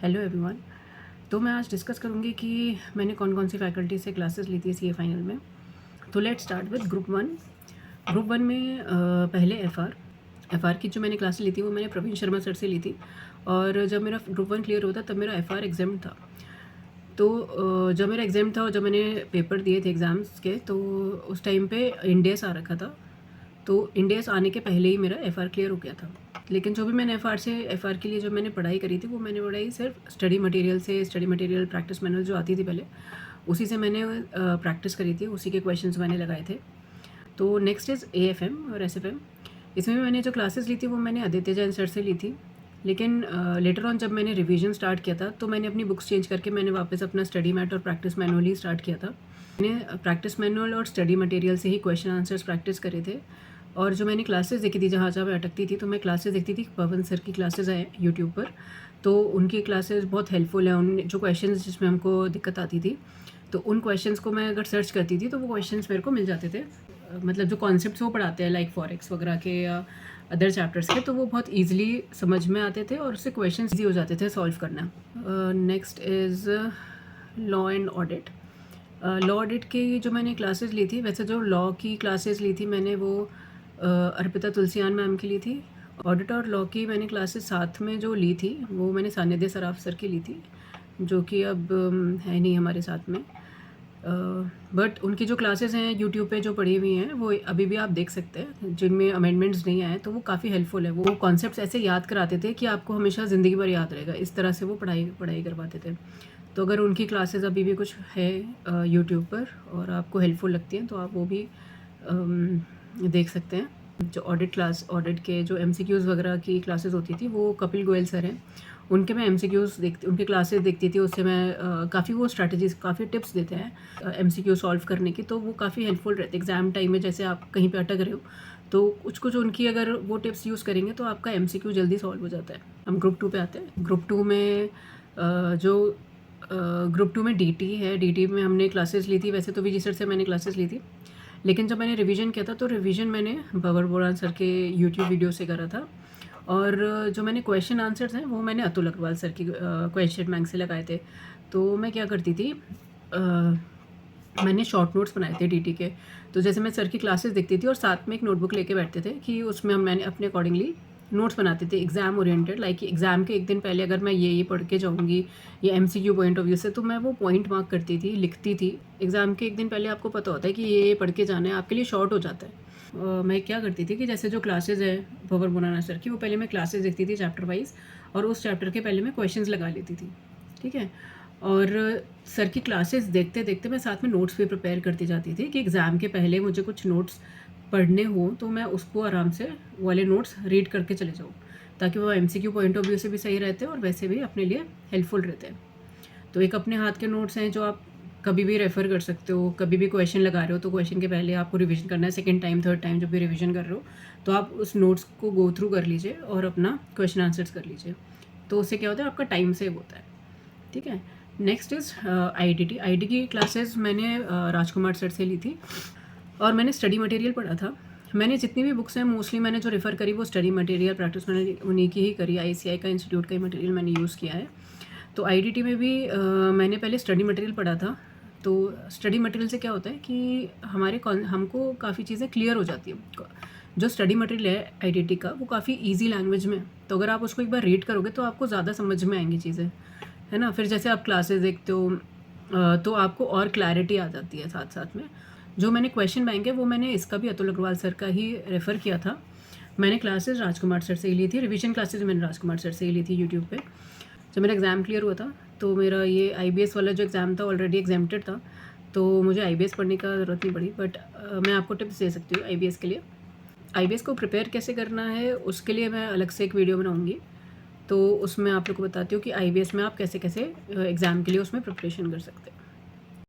Hello everyone. तो मैं आज डिस्कस करूँगी कि मैंने कौन कौन सी फैकल्टी से क्लासेस ली थी सीए फाइनल में। तो let's start with group one. Group one में पहले एफ़आर की जो मैंने क्लासेस ली थी वो मैंने प्रवीण शर्मा सर से ली थी। और जब मेरा ग्रुप वन क्लियर होता तब मेरा एफ़आर एग्ज़ाम था। तो जब मेरा एग्ज़ाम था और जब मैंने पेपर दिए थे एग्ज़ाम्स के, तो उस टाइम पे इंडेस आ रखा था। तो इंडेस आने के पहले ही मेरा एफ़आर क्लियर हो गया था। लेकिन जो भी मैंने एफ़आर के लिए जो मैंने पढ़ाई करी थी वो मैंने पढ़ाई सिर्फ स्टडी मटेरियल प्रैक्टिस मैनुअल जो आती थी पहले, उसी से मैंने प्रैक्टिस करी थी, उसी के क्वेश्चंस मैंने लगाए थे। तो नेक्स्ट इज़ एएफएम और एसएफएम। इसमें भी मैंने जो क्लासेस ली थी वो मैंने आदित्य जैन सर से ली थी। लेकिन लेटर ऑन जब मैंने रिवीजन स्टार्ट किया था तो मैंने अपनी बुक्स चेंज करके मैंने वापस अपना स्टडी मैट और प्रैक्टिस मैनुअल ही स्टार्ट किया था। मैंने प्रैक्टिस मैनुअल और स्टडी मटेरियल से ही क्वेश्चन आंसर्स प्रैक्टिस करे थे। और जो मैंने क्लासेस देखी थी, जहाँ जहाँ मैं अटकती थी, तो मैं क्लासेस देखती थी। पवन सर की क्लासेस हैं यूट्यूब पर, तो उनकी क्लासेस बहुत हेल्पफुल है। उन जो क्वेश्चंस जिसमें हमको दिक्कत आती थी, तो उन क्वेश्चंस को मैं अगर सर्च करती थी तो वो क्वेश्चंस मेरे को मिल जाते थे। मतलब जो कॉन्सेप्ट्स वो पढ़ाते हैं लाइक फॉरेक्स वगैरह के या अदर चैप्टर्स के, तो वो बहुत ईजिली समझ में आते थे और उससे क्वेश्चन ईजी हो जाते थे सॉल्व करना। Next is law and audit. Law audit की जो मैंने क्लासेस ली थी, वैसे जो लॉ की क्लासेस ली थी मैंने वो अर्पिता तुलसियान मैम की ली थी। ऑडिट और लॉ की मैंने क्लासेस साथ में जो ली थी वो मैंने सानिध्य सराफ सर की ली थी, जो कि अब है नहीं हमारे साथ में। बट उनकी जो क्लासेस हैं यूट्यूब पे जो पढ़ी हुई हैं वो अभी भी आप देख सकते हैं, जिनमें अमेंडमेंट्स नहीं आए, तो वो काफ़ी हेल्पफुल है। वो कॉन्सेप्ट्स ऐसे याद कराते थे कि आपको हमेशा ज़िंदगी भर याद रहेगा, इस तरह से वो पढ़ाई करवाते थे। तो अगर उनकी क्लासेस अभी भी कुछ है यूट्यूब पर और आपको हेल्पफुल लगती हैं तो आप वो भी देख सकते हैं। जो ऑडिट के जो एमसीक्यूज़ वगैरह की क्लासेस होती थी वो कपिल गोयल सर हैं, उनके मैं उनके क्लासेस देखती थी। उससे मैं काफ़ी वो स्ट्रैटेजीज़, काफ़ी टिप्स देते हैं एमसीक्यू सॉल्व करने की, तो वो काफ़ी हेल्पफुल रहते हैं एग्ज़ाम टाइम में। जैसे आप कहीं पे अटक रहे हो तो कुछ उनकी अगर वो टिप्स यूज़ करेंगे तो आपका एमसीक्यू जल्दी सॉल्व हो जाता है। हम ग्रुप टू पे आते हैं। ग्रुप टू में डीटी है। डीटी में हमने क्लासेस ली थी, वैसे तो विजय सर से मैंने क्लासेस ली थी, लेकिन जब मैंने रिवीजन किया था तो रिवीजन मैंने भंवर बोरान सर के यूट्यूब वीडियो से करा था। और जो मैंने क्वेश्चन आंसर्स हैं वो मैंने अतुल अग्रवाल सर की क्वेश्चन बैंक से लगाए थे। तो मैं क्या करती थी, मैंने शॉर्ट नोट्स बनाए थे डीटी के। तो जैसे मैं सर की क्लासेस देखती थी और साथ में एक नोटबुक लेके बैठते थे कि उसमें मैंने अपने अकॉर्डिंगली नोट्स बनाते थे एग्ज़ाम ओरिएंटेड। लाइक एग्ज़ाम के एक दिन पहले अगर मैं ये पढ़ के जाऊँगी ये एमसीक्यू पॉइंट ऑफ व्यू से, तो मैं वो पॉइंट मार्क करती थी, लिखती थी। एग्ज़ाम के एक दिन पहले आपको पता होता है कि ये पढ़ के जाना है, आपके लिए शॉर्ट हो जाता है। मैं क्या करती थी कि जैसे जो क्लासेस है भंवर बोराना सर की, वो पहले मैं क्लासेस देखती थी चैप्टर वाइज, और उस चैप्टर के पहले मैं क्वेश्चंस लगा लेती थी, ठीक है। और सर की क्लासेस देखते देखते मैं साथ में नोट्स भी प्रिपेयर करती जाती थी कि एग्ज़ाम के पहले मुझे कुछ नोट्स पढ़ने हो तो मैं उसको आराम से वाले नोट्स रीड करके चले जाऊँ, ताकि वो एमसीक्यू पॉइंट ऑफ व्यू से भी सही रहते हैं और वैसे भी अपने लिए हेल्पफुल रहते हैं। तो एक अपने हाथ के नोट्स हैं जो आप कभी भी रेफ़र कर सकते हो। कभी भी क्वेश्चन लगा रहे हो तो क्वेश्चन के पहले आपको रिवीजन करना है, सेकंड टाइम थर्ड टाइम जब भी रिवीजन कर रहे हो तो आप उस नोट्स को गो थ्रू कर लीजिए और अपना क्वेश्चन आंसर्स कर लीजिए। तो उससे क्या होता है, आपका टाइम सेव होता है, ठीक है। नेक्स्ट इज़ आईटी की क्लासेस मैंने राजकुमार सर से ली थी और मैंने स्टडी मटेरियल पढ़ा था। मैंने जितनी भी बुक्स हैं मोस्टली मैंने जो रेफ़र करी वो स्टडी मटेरियल प्रैक्टिस मैंने उन्हीं की ही करी। आईसीआई का इंस्टीट्यूट का ही मटेरियल मैंने यूज़ किया है। तो आईडीटी में भी मैंने पहले स्टडी मटेरियल पढ़ा था। तो स्टडी मटेरियल से क्या होता है कि हमको काफ़ी चीज़ें क्लियर हो जाती है। जो स्टडी मटेरियल है आईडीटी का वो काफ़ी इजी लैंग्वेज में, तो अगर आप उसको एक बार रीड करोगे तो आपको ज़्यादा समझ में आएंगी चीज़ें, है ना। फिर जैसे आप क्लासेस देखते हो तो आपको और क्लैरिटी आ जाती है साथ साथ में। जो मैंने क्वेश्चन बैंक है वो मैंने इसका भी अतुल अग्रवाल सर का ही रेफ़र किया था। मैंने क्लासेस राजकुमार सर से ही ली थी, रिवीजन क्लासेस मैंने राजकुमार सर से ही ली थी यूट्यूब पे। जब मेरा एग्ज़ाम क्लियर हुआ था तो मेरा ये आईबीएस वाला जो एग्ज़ाम था ऑलरेडी एग्जेम्प्टेड था, तो मुझे आईबीएस पढ़ने का ज़रूरत नहीं पड़ी। बट मैं आपको टिप्स दे सकती हूँ आईबीएस के लिए। आईबीएस को प्रिपेयर कैसे करना है उसके लिए मैं अलग से एक वीडियो बनाऊँगी, तो उसमें आप लोग को बताती हूँ कि आईबीएस में आप कैसे कैसे एग्ज़ाम के लिए उसमें प्रिपरेशन कर सकते हैं।